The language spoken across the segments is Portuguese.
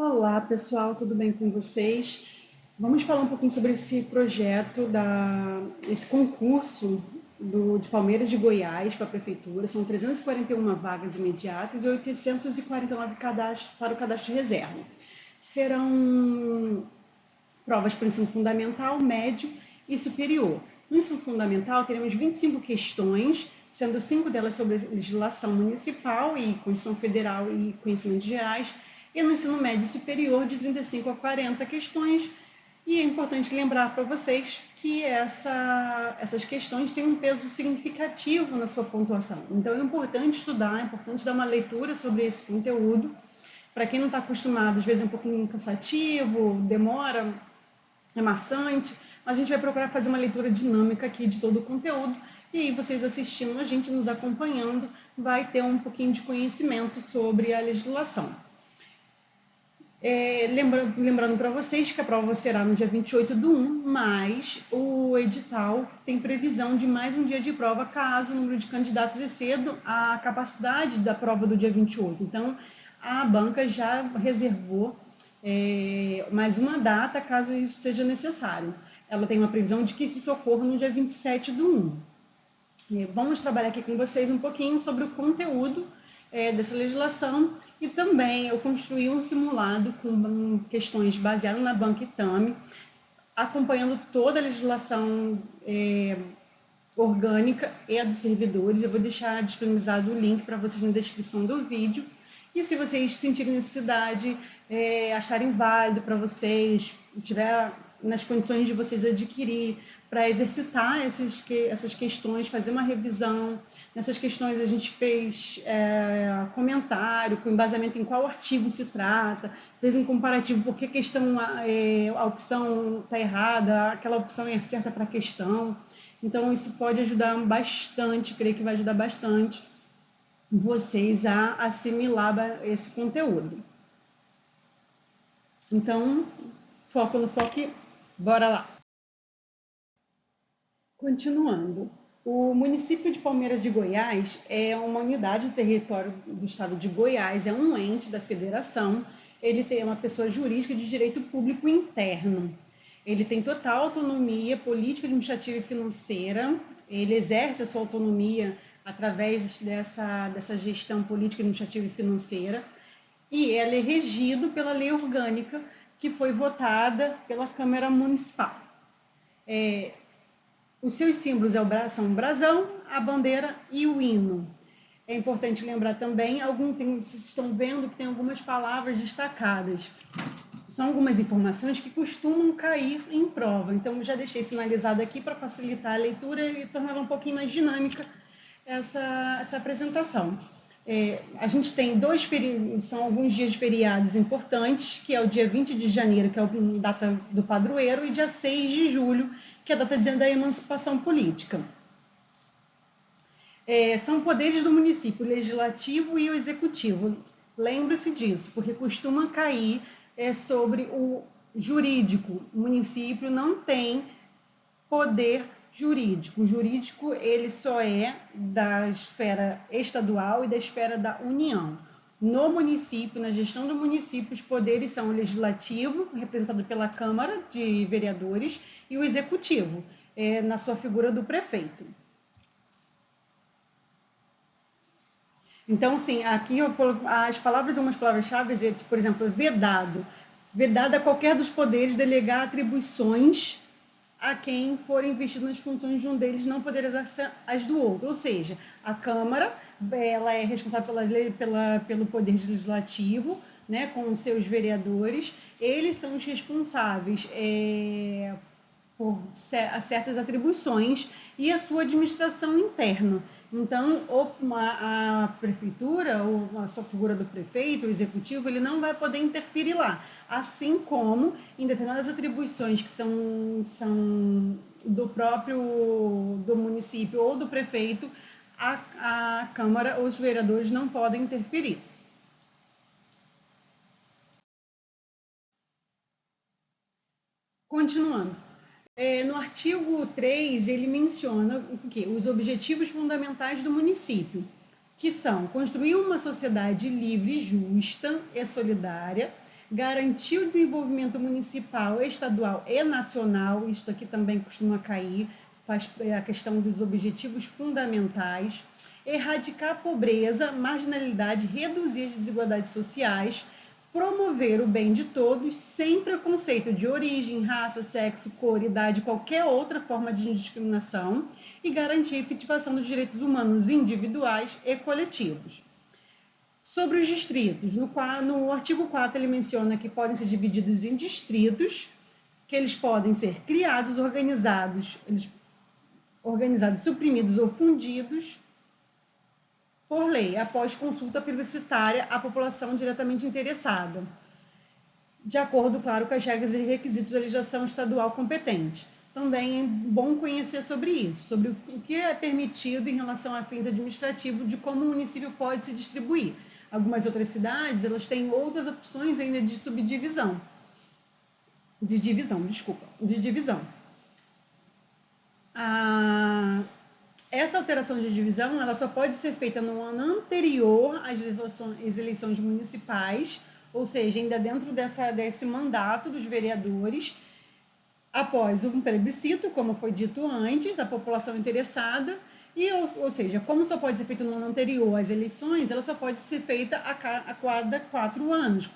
Olá, pessoal, tudo bem com vocês? Vamos falar um pouquinho sobre esse projeto, esse concurso de Palmeiras de Goiás para a Prefeitura. São 341 vagas imediatas e 849 cadastros para o cadastro de reserva. Serão provas para o ensino fundamental, médio e superior. No ensino fundamental, teremos 25 questões, sendo 5 delas sobre legislação municipal e Constituição Federal e conhecimentos gerais, e no ensino médio superior, de 35 a 40 questões. E é importante lembrar para vocês que essas questões têm um peso significativo na sua pontuação. Então é importante estudar, é importante dar uma leitura sobre esse conteúdo. Para quem não está acostumado, às vezes é um pouquinho cansativo, demora, é maçante, mas a gente vai procurar fazer uma leitura dinâmica aqui de todo o conteúdo, e aí vocês assistindo a gente, nos acompanhando, vai ter um pouquinho de conhecimento sobre a legislação. Lembrando para vocês que a prova será no dia 28/1, mas o edital tem previsão de mais um dia de prova, caso o número de candidatos exceda a capacidade da prova do dia 28. Então, a banca já reservou mais uma data, caso isso seja necessário. Ela tem uma previsão de que isso ocorra no dia 27/1. Vamos trabalhar aqui com vocês um pouquinho sobre o conteúdo dessa legislação, e também eu construí um simulado com questões baseadas na banca Itami, acompanhando toda a legislação orgânica e a dos servidores. Eu vou deixar disponibilizado o link para vocês na descrição do vídeo, e se vocês sentirem necessidade, acharem válido para vocês, tiver nas condições de vocês adquirir, para exercitar essas questões, fazer uma revisão. Nessas questões a gente fez comentário com embasamento em qual artigo se trata, fez um comparativo, porque a opção está errada, aquela opção é certa para a questão. Então isso pode ajudar bastante, creio que vai ajudar bastante vocês a assimilar esse conteúdo. Então, foco no foco, bora lá! Continuando, o município de Palmeiras de Goiás é uma unidade do território do estado de Goiás, é um ente da federação. Ele tem uma pessoa jurídica de direito público interno. Ele tem total autonomia política, administrativa e financeira. Ele exerce a sua autonomia através dessa gestão política, administrativa e financeira. E ele é regido pela lei orgânica que foi votada pela Câmara Municipal. Os seus símbolos são o brasão, a bandeira e o hino. É importante lembrar também, vocês estão vendo que tem algumas palavras destacadas. São algumas informações que costumam cair em prova. Então, já deixei sinalizado aqui para facilitar a leitura e torná-la um pouquinho mais dinâmica essa apresentação. A gente tem são alguns dias de feriados importantes, que é o dia 20 de janeiro, que é a data do padroeiro, e dia 6 de julho, que é a data da emancipação política. São poderes do município, o legislativo e o executivo. Lembre-se disso, porque costuma cair sobre o jurídico. O município não tem poder jurídico. O jurídico, ele só é da esfera estadual e da esfera da União. No município, na gestão do município, os poderes são o legislativo, representado pela Câmara de Vereadores, e o executivo, na sua figura do prefeito. Então, sim, aqui algumas palavras-chave, por exemplo, vedado. Vedado a qualquer dos poderes delegar atribuições a quem for investido nas funções de um deles não poder exercer as do outro. Ou seja, a Câmara, ela é responsável pelo poder legislativo, né, com os seus vereadores. Eles são os responsáveis por certas atribuições e a sua administração interna. Então, a prefeitura, ou a sua figura do prefeito, o executivo, ele não vai poder interferir lá. Assim como em determinadas atribuições que são do município ou do prefeito, a Câmara ou os vereadores não podem interferir. Continuando. No artigo 3, ele menciona os objetivos fundamentais do município, que são construir uma sociedade livre, justa e solidária, garantir o desenvolvimento municipal, estadual e nacional, isto aqui também costuma cair, faz a questão dos objetivos fundamentais, erradicar a pobreza, marginalidade, reduzir as desigualdades sociais, promover o bem de todos, sem preconceito de origem, raça, sexo, cor, idade, qualquer outra forma de discriminação, e garantir a efetivação dos direitos humanos individuais e coletivos. Sobre os distritos, no artigo 4 ele menciona que podem ser divididos em distritos, que eles podem ser criados, organizados, suprimidos ou fundidos por lei, após consulta plebiscitária à população diretamente interessada, de acordo, claro, com as regras e requisitos da legislação estadual competente. Também é bom conhecer sobre isso, sobre o que é permitido em relação a fins administrativos, de como o município pode se distribuir. Algumas outras cidades, elas têm outras opções ainda de subdivisão. De divisão. Essa alteração de divisão, ela só pode ser feita no ano anterior às eleições municipais, ou seja, ainda dentro desse mandato dos vereadores, após um plebiscito, como foi dito antes, da população interessada, ou seja, como só pode ser feito no ano anterior às eleições, ela só pode ser feita a cada 4 anos,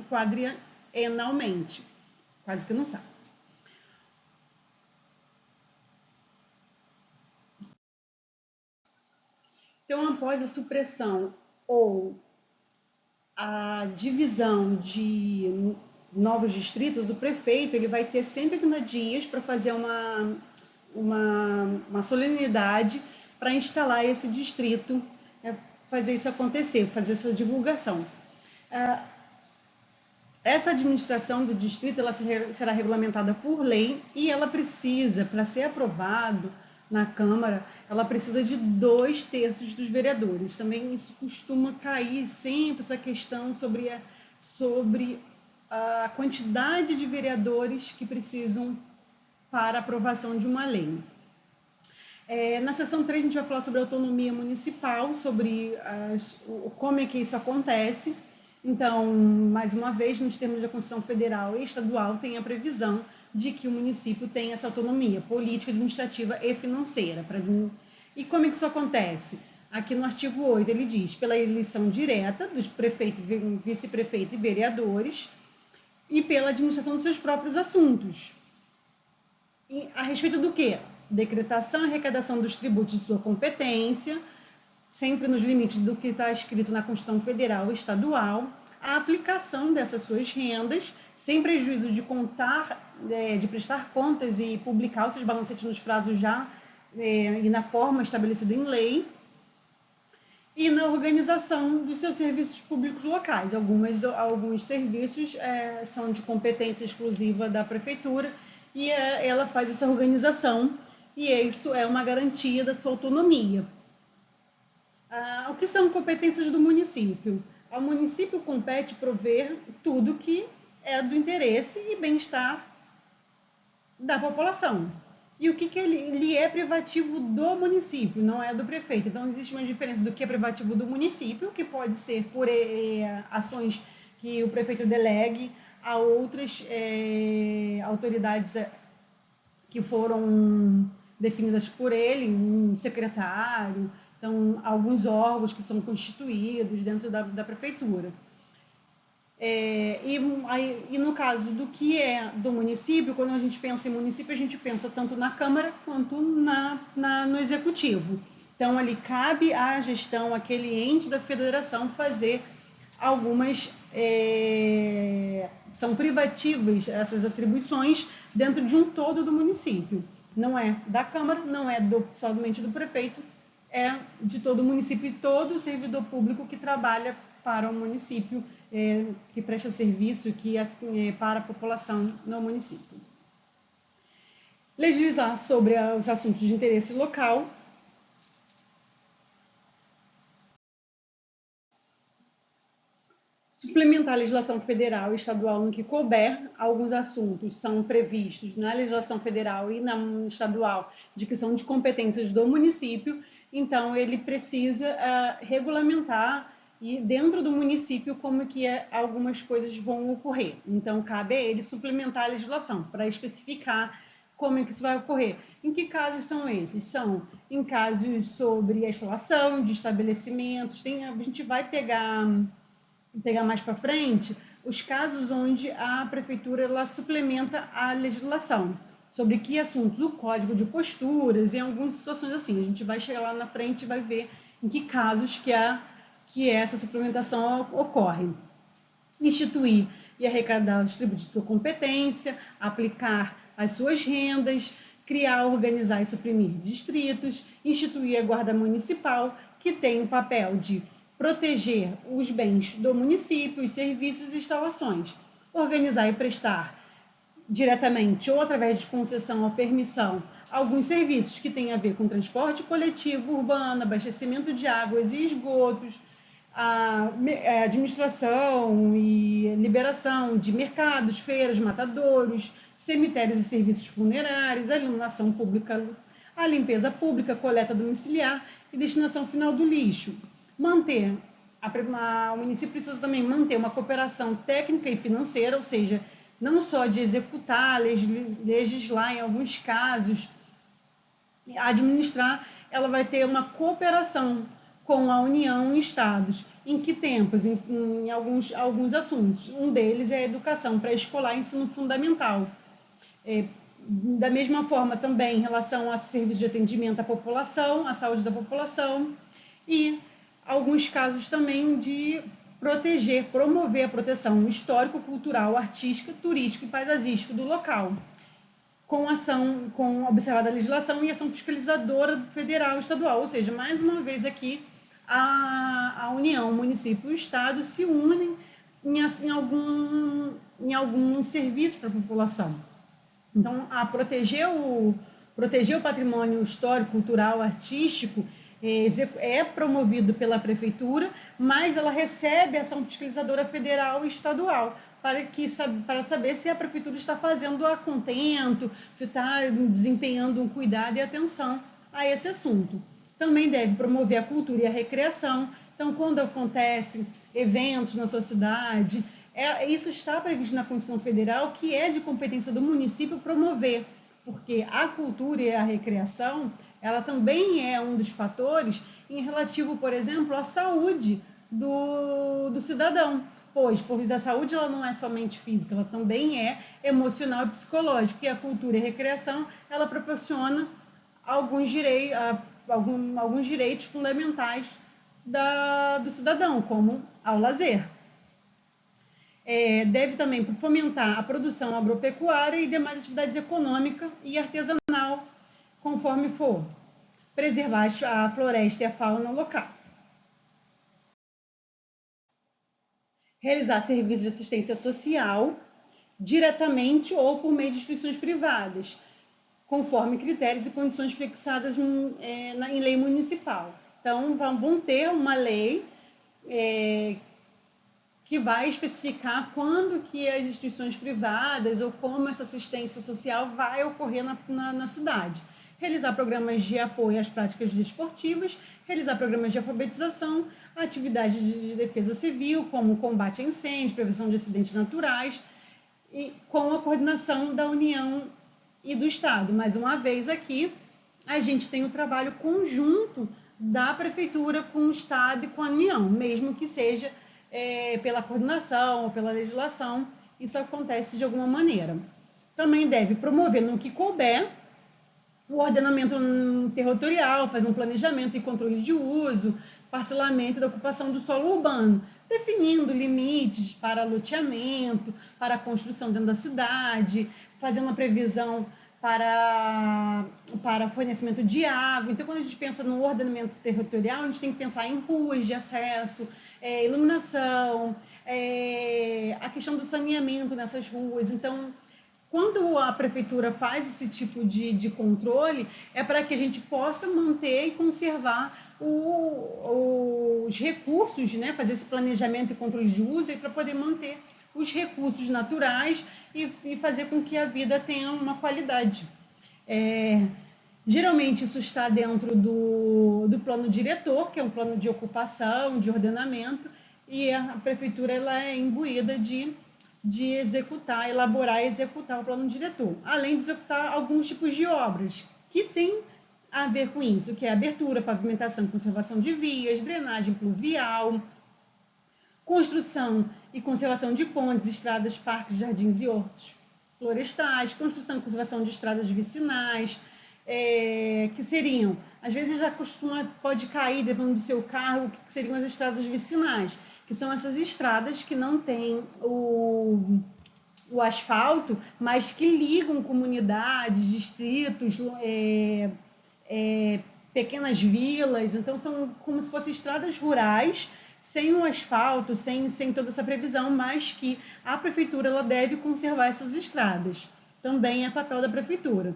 quadrienalmente. Quase que não sabe. Então, após a supressão ou a divisão de novos distritos, o prefeito ele vai ter 180 dias para fazer uma solenidade para instalar esse distrito, fazer isso acontecer, fazer essa divulgação. Essa administração do distrito ela será regulamentada por lei e ela precisa, para ser aprovado na Câmara, ela precisa de 2/3 dos vereadores. Também isso costuma cair sempre, essa questão sobre a quantidade de vereadores que precisam para aprovação de uma lei. Na seção 3 a gente vai falar sobre autonomia municipal, sobre como é que isso acontece. Então, mais uma vez, nos termos da Constituição Federal e Estadual, tem a previsão de que o município tem essa autonomia política, administrativa e financeira. E como é que isso acontece? Aqui no artigo 8 ele diz, pela eleição direta dos prefeito, vice-prefeito e vereadores e pela administração dos seus próprios assuntos. E a respeito do quê? Decretação e arrecadação dos tributos de sua competência, sempre nos limites do que está escrito na Constituição Federal e Estadual, a aplicação dessas suas rendas, sem prejuízo de de prestar contas e publicar os seus balancetes nos prazos já e na forma estabelecida em lei, e na organização dos seus serviços públicos locais. Alguns serviços são de competência exclusiva da prefeitura e ela faz essa organização e isso é uma garantia da sua autonomia. O que são competências do município? Ao município compete prover tudo que é do interesse e bem-estar da população. E o que ele é privativo do município, não é do prefeito. Então, existe uma diferença do que é privativo do município, que pode ser por ações que o prefeito delegue a outras autoridades que foram definidas por ele, um secretário, então, alguns órgãos que são constituídos dentro da prefeitura. E no caso do que é do município, quando a gente pensa em município, a gente pensa tanto na Câmara quanto no Executivo. Então, ali cabe à gestão, aquele ente da federação, fazer algumas... são privativas essas atribuições dentro de um todo do município. Não é da Câmara, não é somente do prefeito, é de todo o município e todo servidor público que trabalha para o município, que presta serviço para a população no município. Legislar sobre os assuntos de interesse local. Suplementar a legislação federal e estadual no que couber. Alguns assuntos são previstos na legislação federal e na estadual, de que são de competências do município, então ele precisa regulamentar e dentro do município como que algumas coisas vão ocorrer. Então, cabe a ele suplementar a legislação para especificar como é que isso vai ocorrer. Em que casos são esses? São em casos sobre a instalação de estabelecimentos, a gente vai pegar mais para frente os casos onde a prefeitura ela suplementa a legislação. Sobre que assuntos? O código de posturas, em algumas situações assim. A gente vai chegar lá na frente e vai ver em que casos que essa suplementação ocorre. Instituir e arrecadar os tributos de sua competência, aplicar as suas rendas, criar, organizar e suprimir distritos, instituir a Guarda Municipal, que tem o papel de proteger os bens do município, os serviços e instalações, organizar e prestar diretamente ou através de concessão ou permissão alguns serviços que têm a ver com transporte coletivo urbano, abastecimento de águas e esgotos, a administração e liberação de mercados, feiras, matadouros, cemitérios e serviços funerários, a iluminação pública, a limpeza pública, coleta domiciliar e destinação final do lixo. O município precisa também manter uma cooperação técnica e financeira, ou seja, não só de executar, legislar em alguns casos, administrar, ela vai ter uma cooperação com a União e Estados. Em que tempos? Em alguns assuntos. Um deles é a educação pré-escolar e ensino fundamental. Da mesma forma também em relação a serviços de atendimento à população, à saúde da população e alguns casos também de promover a proteção histórico, cultural, artística, turística e paisagística do local, com observada a legislação e ação fiscalizadora federal e estadual. Ou seja, mais uma vez aqui, a União, o município e o Estado se unem em algum serviço para a população. Então, proteger o patrimônio histórico, cultural, artístico é promovido pela prefeitura, mas ela recebe ação fiscalizadora federal e estadual para saber se a prefeitura está fazendo a contento, se está desempenhando um cuidado e atenção a esse assunto. Também deve promover a cultura e a recreação. Então, quando acontecem eventos na sua cidade, isso está previsto na Constituição Federal, que é de competência do município promover, porque a cultura e a recreação, ela também é um dos fatores em relativo, por exemplo, à saúde do cidadão, pois da saúde ela não é somente física, ela também é emocional e psicológica, e a cultura e a recreação, ela proporciona alguns direitos fundamentais do cidadão, como ao lazer. Deve também fomentar a produção agropecuária e demais atividades econômicas e artesanal, conforme for. Preservar a floresta e a fauna local. Realizar serviços de assistência social, diretamente ou por meio de instituições privadas, conforme critérios e condições fixadas em lei municipal. Então, vão ter uma lei que vai especificar quando que as instituições privadas ou como essa assistência social vai ocorrer na cidade. Realizar programas de apoio às práticas desportivas, realizar programas de alfabetização, atividades de defesa civil, como combate a incêndios, prevenção de acidentes naturais, e com a coordenação da União e do Estado. Mais uma vez aqui, a gente tem o trabalho conjunto da Prefeitura com o Estado e com a União, mesmo que seja pela coordenação ou pela legislação, isso acontece de alguma maneira. Também deve promover no que couber o ordenamento territorial, fazer um planejamento e controle de uso, parcelamento da ocupação do solo urbano, definindo limites para loteamento, para a construção dentro da cidade, fazendo uma previsão para fornecimento de água. Então, quando a gente pensa no ordenamento territorial, a gente tem que pensar em ruas de acesso, iluminação, a questão do saneamento nessas ruas. Então, quando a prefeitura faz esse tipo de controle, é para que a gente possa manter e conservar os recursos, né? Fazer esse planejamento e controle de uso para poder manter os recursos naturais e fazer com que a vida tenha uma qualidade. Geralmente isso está dentro do plano diretor, que é um plano de ocupação, de ordenamento, e a prefeitura ela é imbuída de executar, elaborar e executar o plano diretor, além de executar alguns tipos de obras que têm a ver com isso, que é abertura, pavimentação, conservação de vias, drenagem pluvial, construção e conservação de pontes, estradas, parques, jardins e hortos florestais, construção e conservação de estradas vicinais, que seriam, às vezes já pode cair, dependendo do seu carro, que seriam as estradas vicinais, que são essas estradas que não têm o asfalto, mas que ligam comunidades, distritos, pequenas vilas, então são como se fossem estradas rurais, sem o asfalto, sem toda essa previsão, mas que a prefeitura ela deve conservar essas estradas. Também é papel da prefeitura.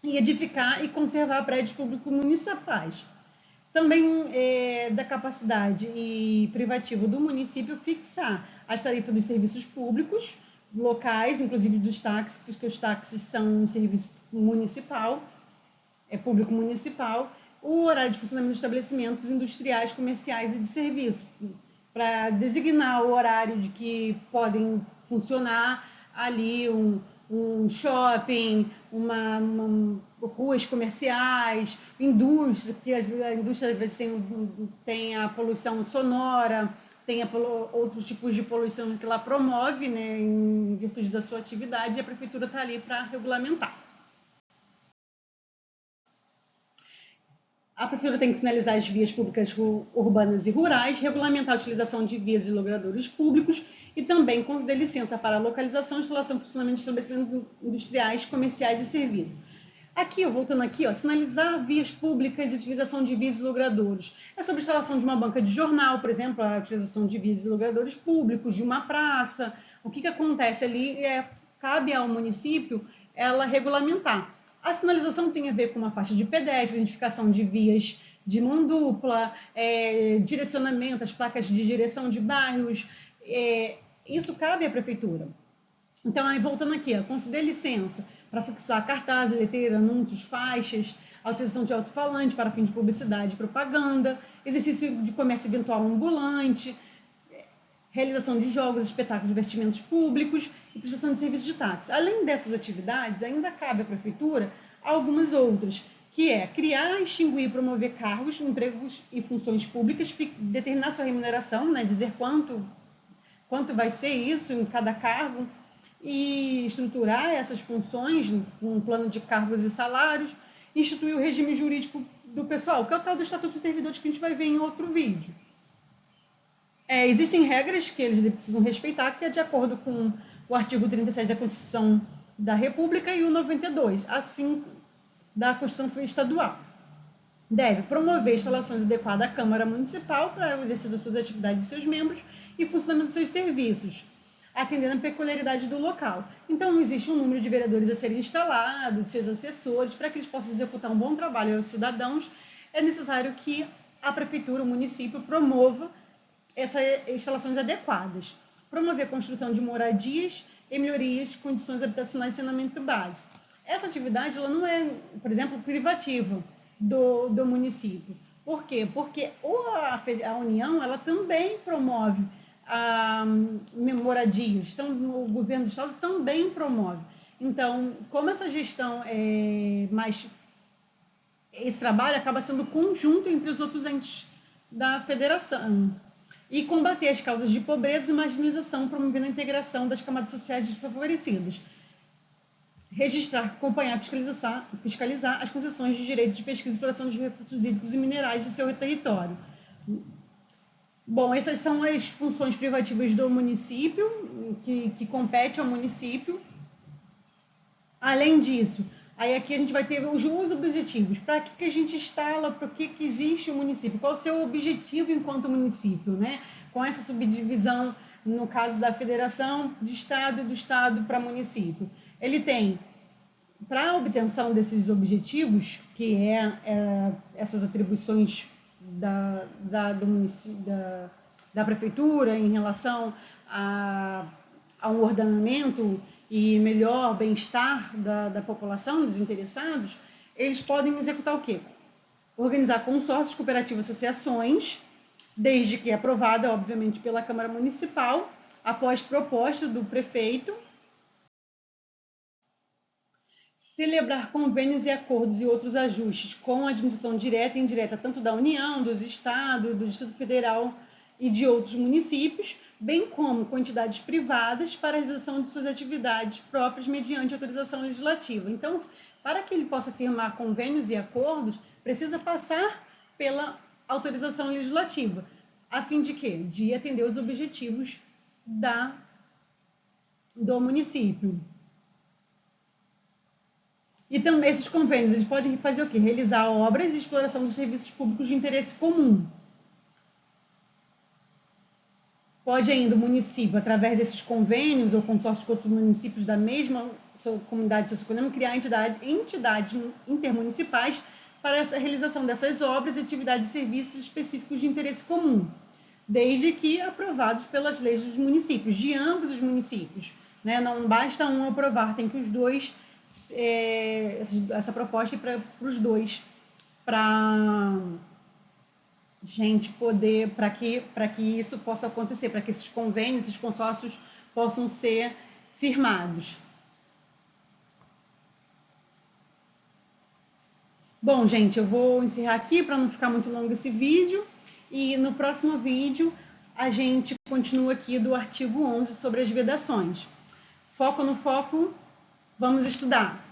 E edificar e conservar prédios públicos municipais. Também da capacidade e privativa do município fixar as tarifas dos serviços públicos locais, inclusive dos táxis, porque os táxis são um serviço municipal, público municipal, o horário de funcionamento dos estabelecimentos industriais, comerciais e de serviço, para designar o horário de que podem funcionar ali um shopping, ruas comerciais, indústria, porque a indústria às vezes tem a poluição sonora, tem outros tipos de poluição que ela promove, né, em virtude da sua atividade, e a prefeitura está ali para regulamentar. A prefeitura tem que sinalizar as vias públicas urbanas e rurais, regulamentar a utilização de vias e logradouros públicos e também conceder licença para a localização, instalação e funcionamento de estabelecimentos industriais, comerciais e serviços. Aqui, voltando aqui, sinalizar vias públicas e utilização de vias e logradouros. É sobre a instalação de uma banca de jornal, por exemplo, a utilização de vias e logradouros públicos, de uma praça. O que acontece ali cabe ao município ela regulamentar. A sinalização tem a ver com uma faixa de pedestre, identificação de vias de mão dupla, direcionamento, as placas de direção de bairros. Isso cabe à prefeitura. Então, aí, voltando aqui, conceder licença para fixar cartazes, letreira, anúncios, faixas, a utilização de alto-falante para fim de publicidade e propaganda, exercício de comércio eventual ambulante, realização de jogos, espetáculos, divertimentos públicos e prestação de serviços de táxi. Além dessas atividades, ainda cabe à prefeitura algumas outras, que é criar, extinguir e promover cargos, empregos e funções públicas, determinar sua remuneração, né, dizer quanto vai ser isso em cada cargo, e estruturar essas funções com um plano de cargos e salários, instituir o regime jurídico do pessoal, que é o tal do Estatuto dos Servidores que a gente vai ver em outro vídeo. Existem regras que eles precisam respeitar, que é de acordo com o artigo 37 da Constituição da República e o 92, assim da Constituição Estadual. Deve promover instalações adequadas à Câmara Municipal para o exercício das suas atividades de seus membros e funcionamento dos seus serviços, atendendo a peculiaridade do local. Então, existe um número de vereadores a serem instalados, de seus assessores, para que eles possam executar um bom trabalho aos cidadãos. É necessário que a prefeitura, o município, promova essas instalações adequadas. Promover a construção de moradias e melhorias de condições habitacionais e saneamento básico. Essa atividade ela não é, por exemplo, privativa do município. Por quê? Porque a União ela também promove moradias, então o governo do estado também promove. Então, como essa gestão esse trabalho acaba sendo conjunto entre os outros entes da federação. E combater as causas de pobreza e marginalização, promovendo a integração das camadas sociais desfavorecidas. Registrar, acompanhar, fiscalizar as concessões de direitos de pesquisa e exploração de recursos hídricos e minerais de seu território. Bom, essas são as funções privativas do município, que compete ao município. Além disso, aí aqui a gente vai ter os objetivos. Para que a gente instala, para que existe o município? Qual o seu objetivo enquanto município, né? Com essa subdivisão, no caso da federação de estado e do estado para município. Ele tem, para a obtenção desses objetivos, que essas atribuições da prefeitura em relação a um ordenamento e melhor bem-estar da população, dos interessados, eles podem executar o quê? Organizar consórcios, cooperativas, associações, desde que aprovada, obviamente, pela Câmara Municipal, após proposta do prefeito, celebrar convênios e acordos e outros ajustes com a administração direta e indireta, tanto da União, dos Estados, do Distrito Federal e de outros municípios, bem como com entidades privadas para a realização de suas atividades próprias mediante autorização legislativa. Então, para que ele possa firmar convênios e acordos, precisa passar pela autorização legislativa, a fim de quê? De atender os objetivos do município. E também esses convênios, eles podem fazer o quê? Realizar obras e exploração de serviços públicos de interesse comum. Pode ainda o município, através desses convênios ou consórcios com outros municípios da mesma comunidade socioeconômica, criar entidades intermunicipais para a realização dessas obras e atividades e serviços específicos de interesse comum, desde que aprovados pelas leis dos municípios, de ambos os municípios. Né? Não basta um aprovar, tem que os dois, essa proposta é para os dois, para gente poder, para que isso possa acontecer, para que esses convênios, esses consórcios possam ser firmados. Bom, gente, eu vou encerrar aqui para não ficar muito longo esse vídeo, e no próximo vídeo a gente continua aqui do artigo 11 sobre as vedações. Foco no foco, vamos estudar!